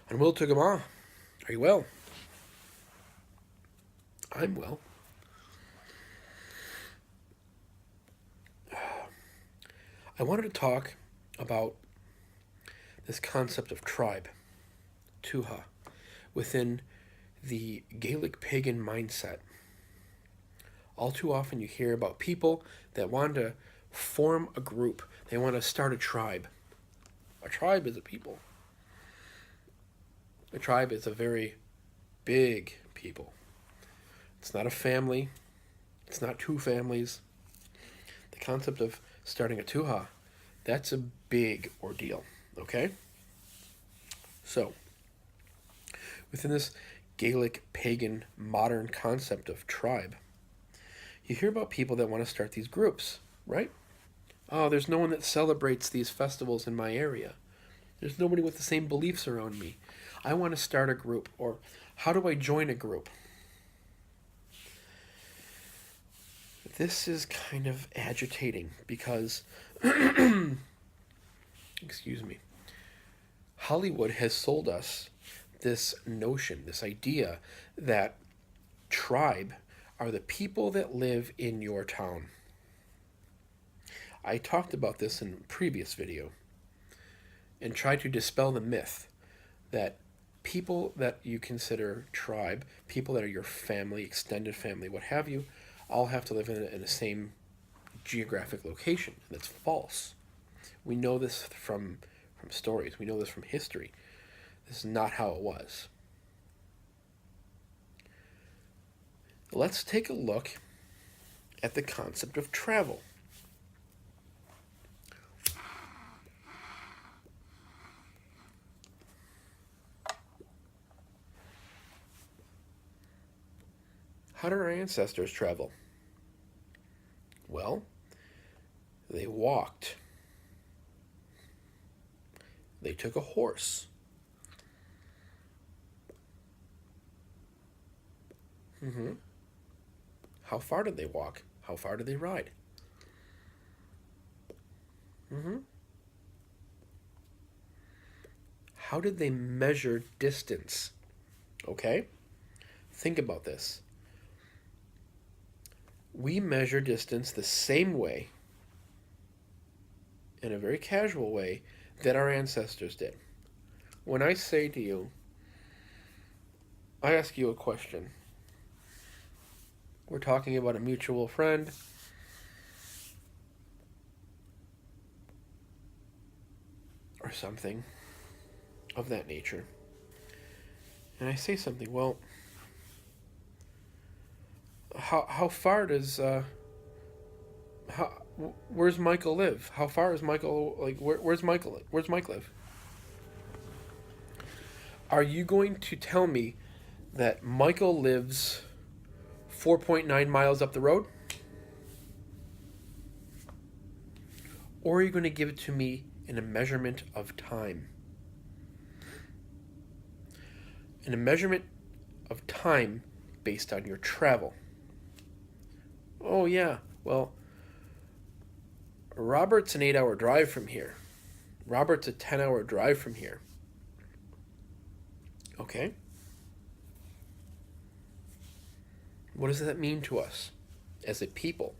And Will took him on. Are you well? I'm well. I wanted to talk about this concept of tribe, Tuath, within the Gaelic pagan mindset. All too often you hear about people that want to form a group. They want to start a tribe. A tribe is a people. A tribe is a very big people. It's not a family. It's not two families. The concept of starting a Tuath, that's a big ordeal, okay? So, within this Gaelic pagan modern concept of tribe, you hear about people that want to start these groups, right? Oh, there's no one that celebrates these festivals in my area. There's nobody with the same beliefs around me. I want to start a group. Or how do I join a group? This is kind of agitating because, excuse me, Hollywood has sold us this notion, this idea that tribe are the people that live in your town. I talked about this in a previous video and tried to dispel the myth that people that you consider tribe, people that are your family, extended family, what have you, all have to live in the same geographic location. That's false. We know this from stories. We know this from history. This is not how it was. Let's take a look at the concept of travel. How did our ancestors travel? Well, they walked. They took a horse. How far did they walk? How far did they ride? How did they measure distance? Okay? Think about this. We measure distance the same way, in a very casual way, that our ancestors did. When I say to you, I ask you a question. We're talking about a mutual friend. Or something of that nature. And I say something, well, how far does where's Michael live? How far is Michael, like where's Mike live? Are you going to tell me that Michael lives 4.9 miles up the road? Or are you going to give it to me in a measurement of time? In a measurement of time based on your travel. Oh yeah, well, Robert's an 8-hour drive from here. Robert's a 10-hour drive from here. Okay. What does that mean to us as a people?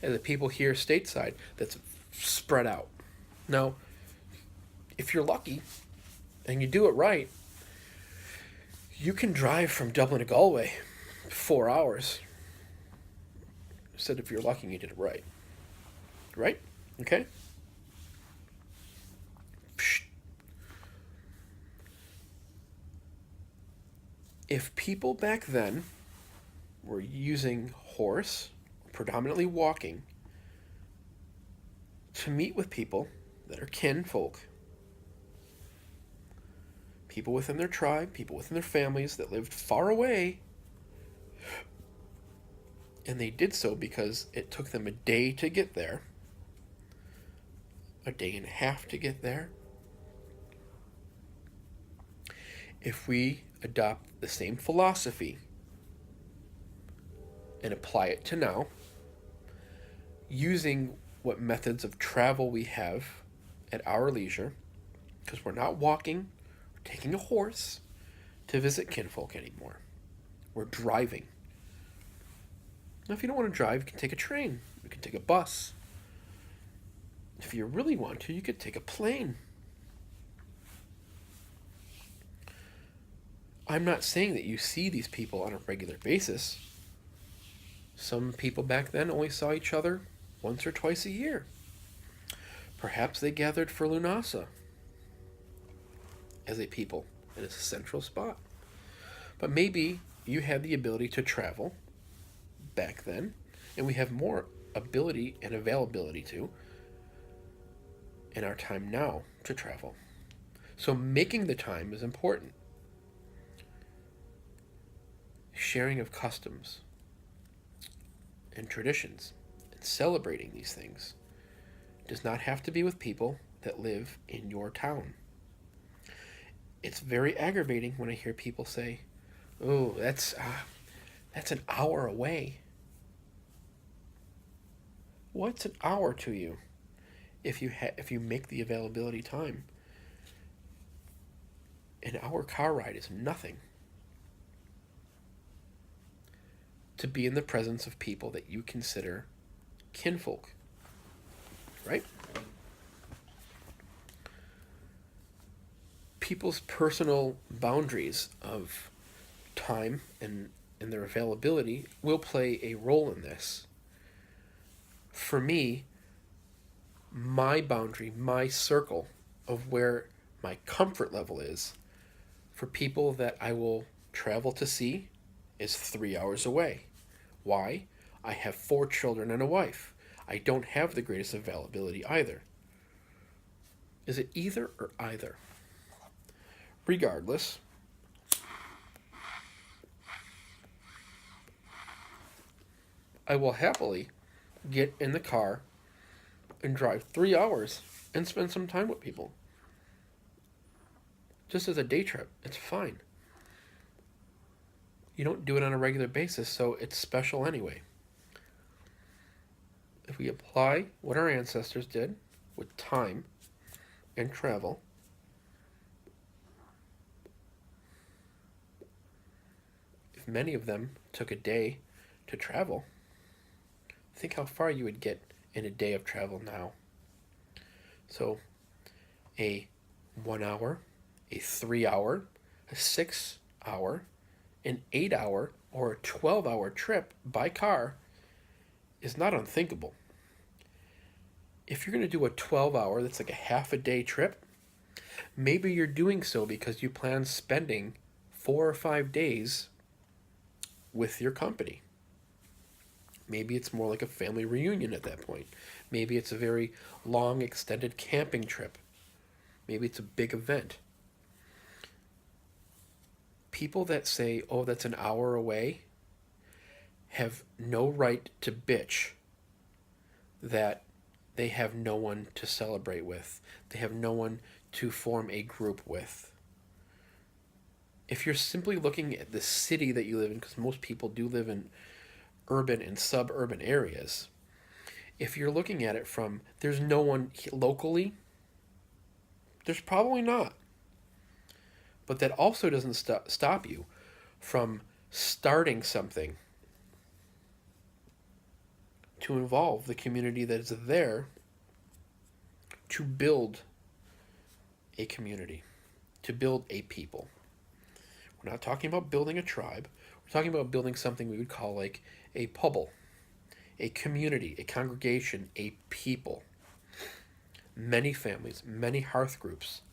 As a people here stateside that's spread out. Now, if you're lucky and you do it right, you can drive from Dublin to Galway 4 hours. Instead, if you're lucky and you did it right. Right? Okay? If people back then were using horse, predominantly walking, to meet with people that are kinfolk, people within their tribe, people within their families that lived far away, and they did so because it took them a day to get there, a day and a half to get there. If we adopt the same philosophy and apply it to now, using what methods of travel we have at our leisure, because we're not walking, taking a horse to visit kinfolk anymore. We're driving. Now, if you don't want to drive, you can take a train. You can take a bus. If you really want to, you could take a plane. I'm not saying that you see these people on a regular basis. Some people back then only saw each other once or twice a year. Perhaps they gathered for Lunasa as a people in a central spot. But maybe you had the ability to travel back then, and we have more ability and availability to in our time now to travel. So making the time is important. Sharing of customs and traditions and celebrating these things does not have to be with people that live in your town. It's very aggravating when I hear people say, "Oh, that's an hour away." What's an hour to you if you make the availability time? An hour car ride is nothing to be in the presence of people that you consider kinfolk, right? People's personal boundaries of time and their availability will play a role in this. For me, my boundary, my circle of where my comfort level is for people that I will travel to see is 3 hours away. Why? I have 4 children and a wife. I don't have the greatest availability either. Is it either or either? Regardless, I will happily get in the car and drive 3 hours and spend some time with people. Just as a day trip, it's fine. You don't do it on a regular basis, so it's special anyway. If we apply what our ancestors did with time and travel, if many of them took a day to travel, think how far you would get in a day of travel now. So a 1 hour, a 3 hour, a 6 hour, an 8 hour, or a 12-hour trip by car is not unthinkable. If you're going to do a 12-hour, that's like a half a day trip, maybe you're doing so because you plan spending 4 or 5 days with your company. Maybe it's more like a family reunion at that point. Maybe it's a very long, extended camping trip. Maybe it's a big event. People that say, "Oh, that's an hour away," have no right to bitch that they have no one to celebrate with. They have no one to form a group with. If you're simply looking at the city that you live in, because most people do live in urban and suburban areas, if you're looking at it from there's no one locally, there's probably not. But that also doesn't stop you from starting something to involve the community that is there to build a community, to build a people. We're not talking about building a tribe. We're talking about building something we would call like a Pobal, a community, a congregation, a people. Many families, many hearth groups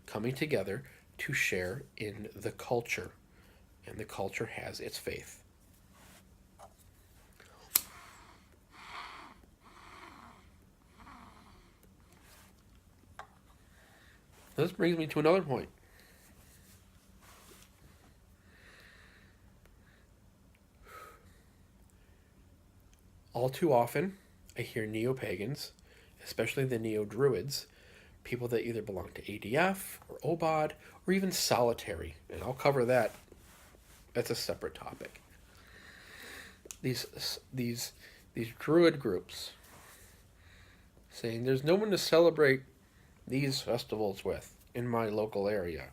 coming together to share in the culture, and the culture has its faith. This brings me to another point. All too often, I hear neo-pagans, especially the neo-druids, people that either belong to ADF or OBOD or even solitary, and I'll cover that. That's a separate topic. These druid groups saying there's no one to celebrate these festivals with in my local area.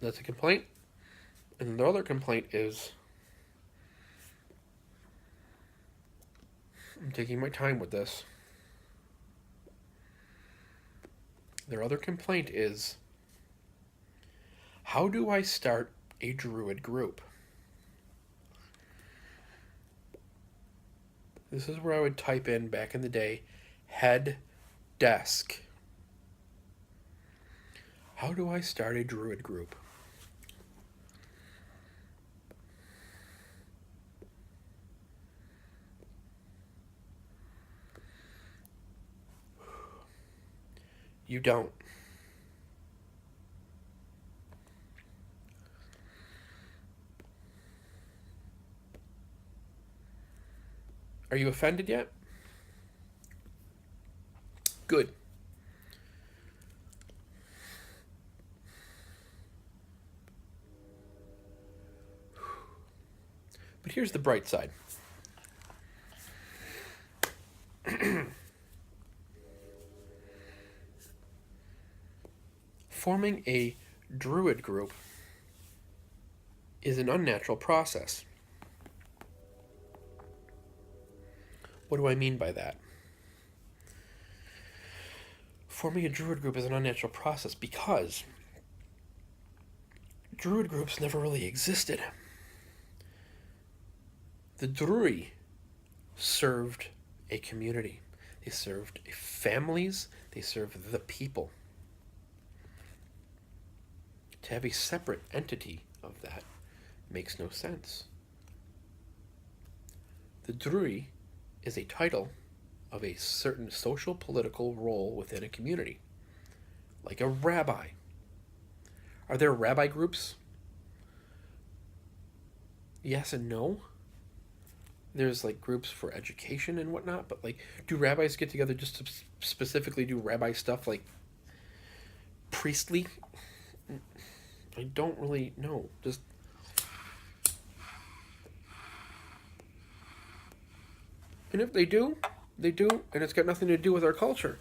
That's a complaint. And the other complaint is, I'm taking my time with this. Their other complaint is, how do I start a druid group? This is where I would type in, back in the day, head desk. How do I start a druid group? You don't. Are you offended yet? Good. But here's the bright side. Forming a druid group is an unnatural process. What do I mean by that? Forming a druid group is an unnatural process because druid groups never really existed. The Drui served a community. They served families. They served the people. To have a separate entity of that makes no sense. The Drui is a title of a certain social political role within a community, like a rabbi. Are there rabbi groups? Yes and no. There's like groups for education and whatnot, but like, do rabbis get together just to specifically do rabbi stuff, like priestly? I don't really know. Just and if they do, and it's got nothing to do with our culture.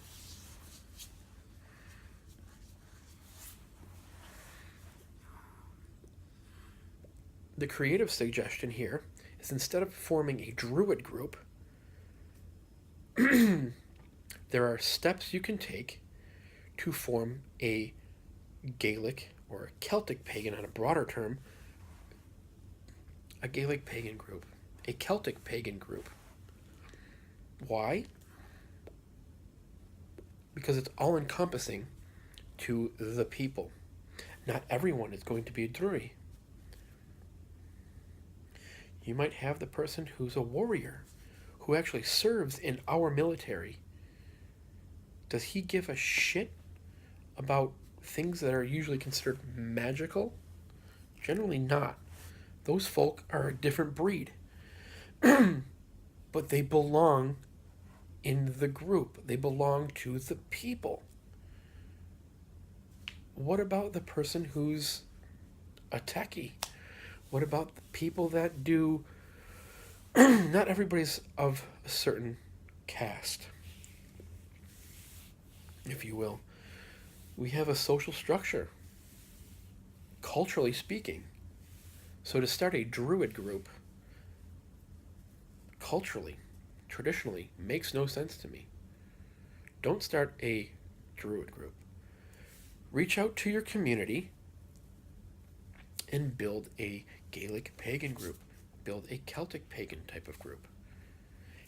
The creative suggestion here is, instead of forming a druid group, there are steps you can take to form a Gaelic or a Celtic pagan, on a broader term, a Gaelic pagan group, a Celtic pagan group. Why? Because it's all encompassing to the people. Not everyone is going to be a Drui. You might have the person who's a warrior, who actually serves in our military. Does he give a shit about things that are usually considered magical? Generally not. Those folk are a different breed. But they belong in the group. They belong to the people. What about the person who's a techie? What about the people that do... Not everybody's of a certain caste, if you will. We have a social structure, culturally speaking. So to start a druid group, culturally, traditionally, makes no sense to me. Don't start a druid group. Reach out to your community and build a Gaelic pagan group. Build a Celtic pagan type of group.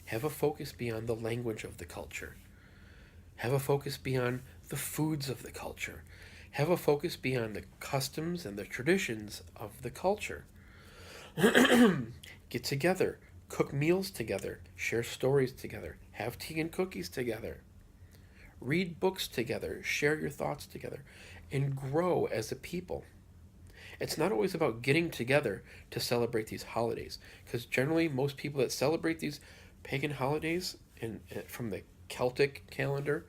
Have a focus beyond the language of the culture. Have a focus beyond the foods of the culture. Have a focus beyond the customs and the traditions of the culture. Get together. Cook meals together. Share stories together. Have tea and cookies together. Read books together. Share your thoughts together. And grow as a people. It's not always about getting together to celebrate these holidays, because generally most people that celebrate these pagan holidays from the Celtic calendar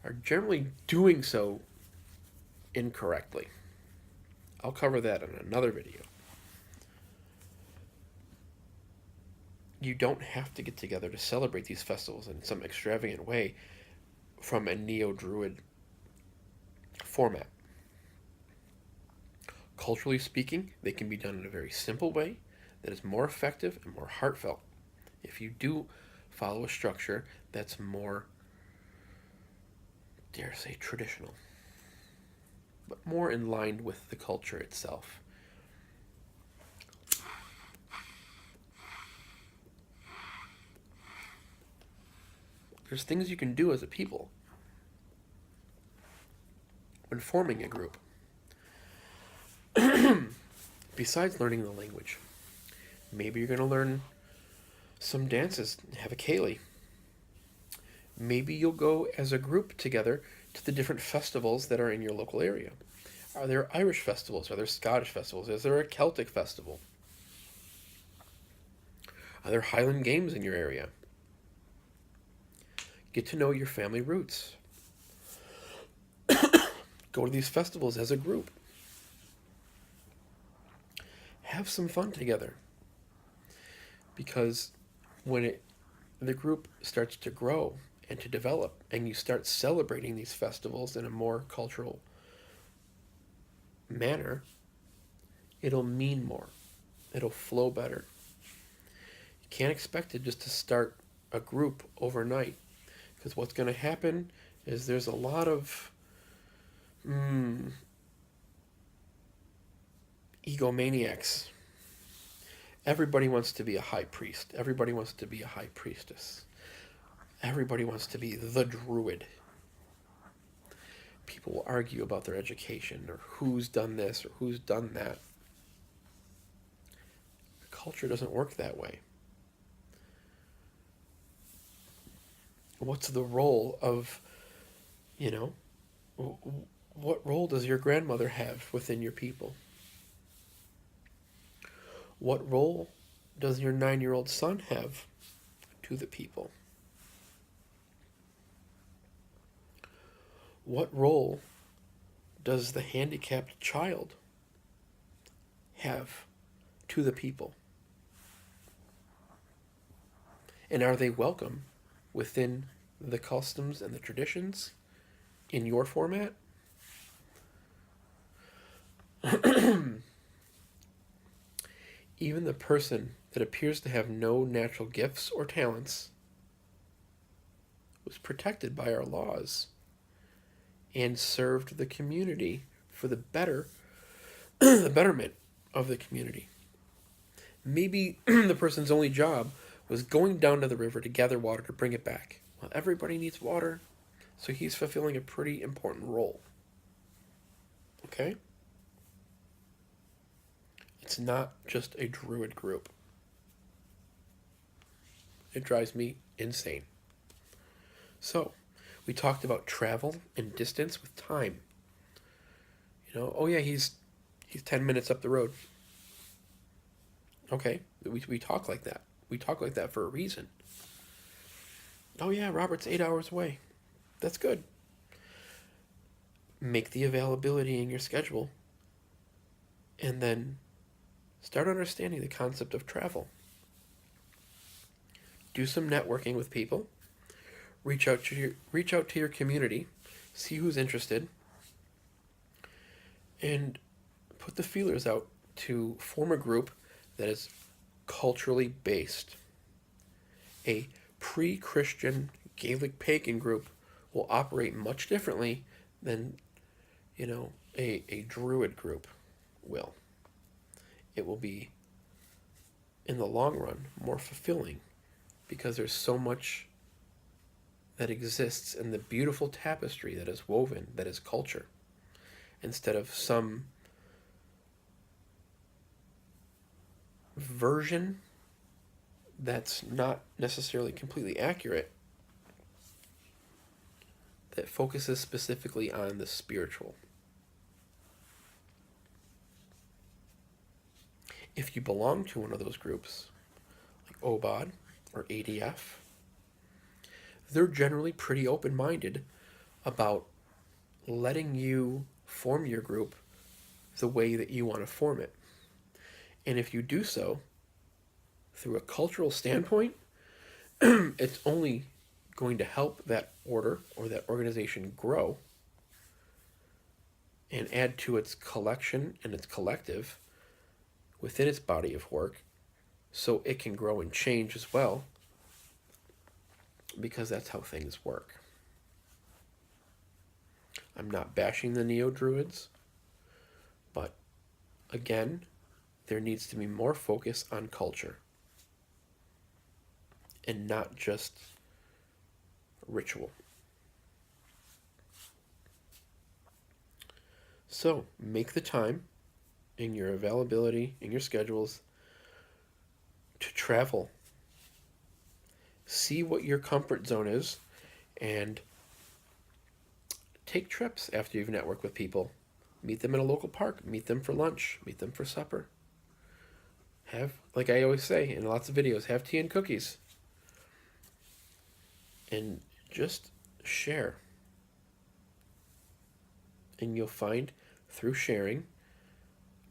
are generally doing so incorrectly. I'll cover that in another video. You don't have to get together to celebrate these festivals in some extravagant way from a neo-Druid format. Culturally speaking, they can be done in a very simple way that is more effective and more heartfelt. If you do follow a structure that's more, dare say, traditional, but more in line with the culture itself. There's things you can do as a people when forming a group. Besides learning the language, maybe you're going to learn some dances, have a ceilidh. Maybe you'll go as a group together to the different festivals that are in your local area. Are there Irish festivals? Are there Scottish festivals? Is there a Celtic festival? Are there Highland games in your area? Get to know your family roots. Go to these festivals as a group. Have some fun together. Because when the group starts to grow and to develop, and you start celebrating these festivals in a more cultural manner, it'll mean more. It'll flow better. You can't expect it just to start a group overnight, because what's going to happen is there's a lot of egomaniacs. Everybody wants to be a high priest. Everybody wants to be a high priestess. Everybody wants to be the druid. People will argue about their education or who's done this or who's done that. Culture doesn't work that way. What's the role of, what role does your grandmother have within your people? What role does your 9-year-old son have to the people? What role does the handicapped child have to the people? And are they welcome within the customs and the traditions in your format? Even the person that appears to have no natural gifts or talents was protected by our laws and served the community for the betterment of the community. Maybe the person's only job was going down to the river to gather water to bring it back. Well, everybody needs water, so he's fulfilling a pretty important role. Okay? It's not just a druid group. It drives me insane. So, we talked about travel and distance with time. Oh yeah, he's 10 minutes up the road. Okay, we talk like that. We talk like that for a reason. Oh yeah, Robert's 8 hours away. That's good. Make the availability in your schedule. And then start understanding the concept of travel. Do some networking with people. Reach out to your community. See who's interested. And put the feelers out to form a group that is culturally based. A pre-Christian Gaelic pagan group will operate much differently than, a druid group will. It will be, in the long run, more fulfilling because there's so much that exists in the beautiful tapestry that is woven, that is culture, instead of some version that's not necessarily completely accurate that focuses specifically on the spiritual. If you belong to one of those groups, like OBOD or ADF, they're generally pretty open-minded about letting you form your group the way that you want to form it. And if you do so through a cultural standpoint, it's only going to help that order or that organization grow and add to its collection and its collective within its body of work so it can grow and change as well, because that's how things work. I'm not bashing the Neo-Druids, but again, there needs to be more focus on culture and not just ritual. So make the time in your availability, in your schedules, to travel. See what your comfort zone is and take trips after you've networked with people. Meet them in a local park. Meet them for lunch. Meet them for supper. Have, like I always say in lots of videos, have tea and cookies. And just share. And you'll find through sharing,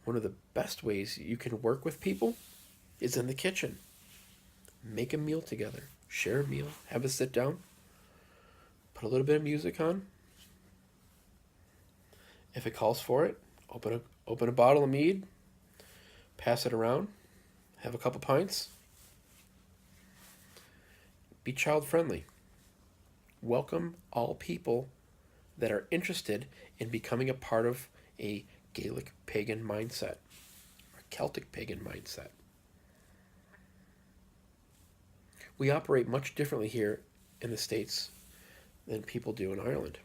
one of the best ways you can work with people is in the kitchen. Make a meal together. Share a meal. Have a sit down. Put a little bit of music on. If it calls for it, open a bottle of mead. Pass it around. Have a couple pints. Be child friendly. Welcome all people that are interested in becoming a part of a Gaelic pagan mindset or Celtic pagan mindset. We operate much differently here in the States than people do in Ireland.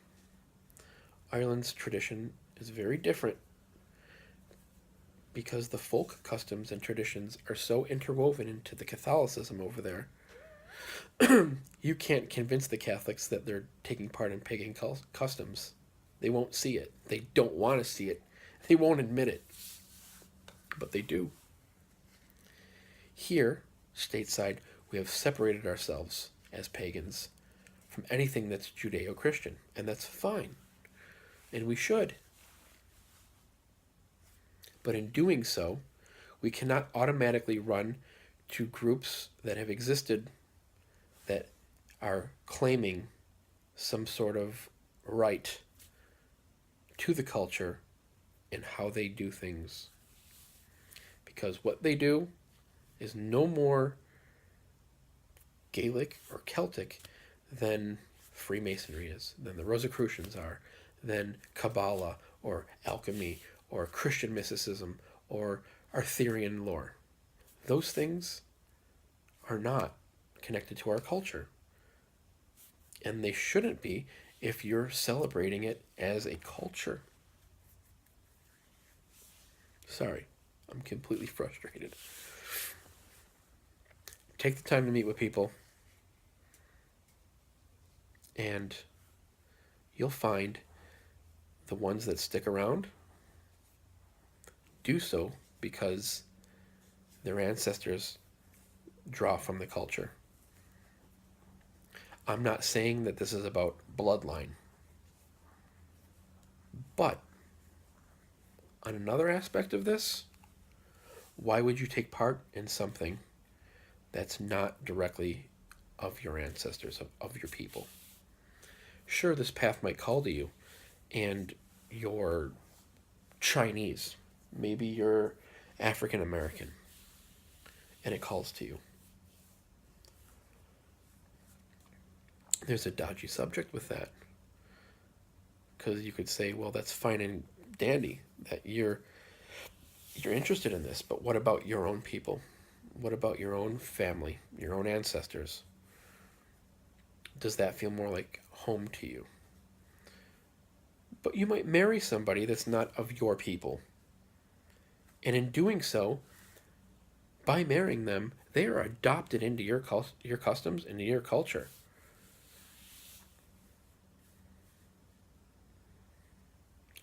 Ireland's tradition is very different because the folk customs and traditions are so interwoven into the Catholicism over there. You can't convince the Catholics that they're taking part in pagan customs. They won't see it. They don't want to see it. They won't admit it. But they do. Here, stateside, we have separated ourselves as pagans from anything that's Judeo-Christian, and that's fine. And we should. But in doing so, we cannot automatically run to groups that have existed that are claiming some sort of right to the culture and how they do things. Because what they do is no more Gaelic or Celtic than Freemasonry is, than the Rosicrucians are, than Kabbalah or alchemy or Christian mysticism or Arthurian lore. Those things are not connected to our culture. And they shouldn't be if you're celebrating it as a culture. Sorry, I'm completely frustrated. Take the time to meet with people, and you'll find the ones that stick around do so because their ancestors draw from the culture. I'm not saying that this is about bloodline, but on another aspect of this, why would you take part in something that's not directly of your ancestors, of your people? Sure, this path might call to you, and you're Chinese, maybe you're African American, and it calls to you. There's a dodgy subject with that, because you could say, well, that's fine and dandy that you're interested in this, but what about your own people? What about your own family, your own ancestors? Does that feel more like home to you? But you might marry somebody that's not of your people. And in doing so, by marrying them, they are adopted into your customs, into your culture.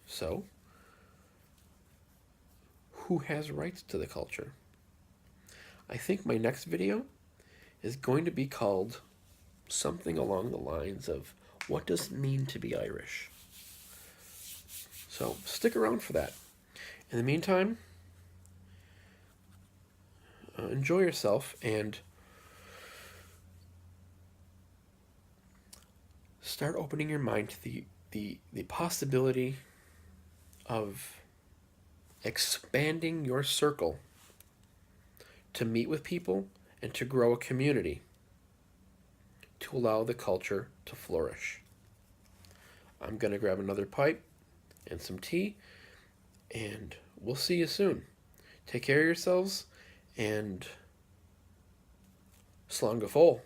So, who has rights to the culture? I think my next video is going to be called something along the lines of, what does it mean to be Irish? So, stick around for that. In the meantime, enjoy yourself and start opening your mind to the possibility of expanding your circle to meet with people and to grow a community to allow the culture to flourish. I'm going to grab another pipe and some tea, and we'll see you soon. Take care of yourselves, and slán go fóill.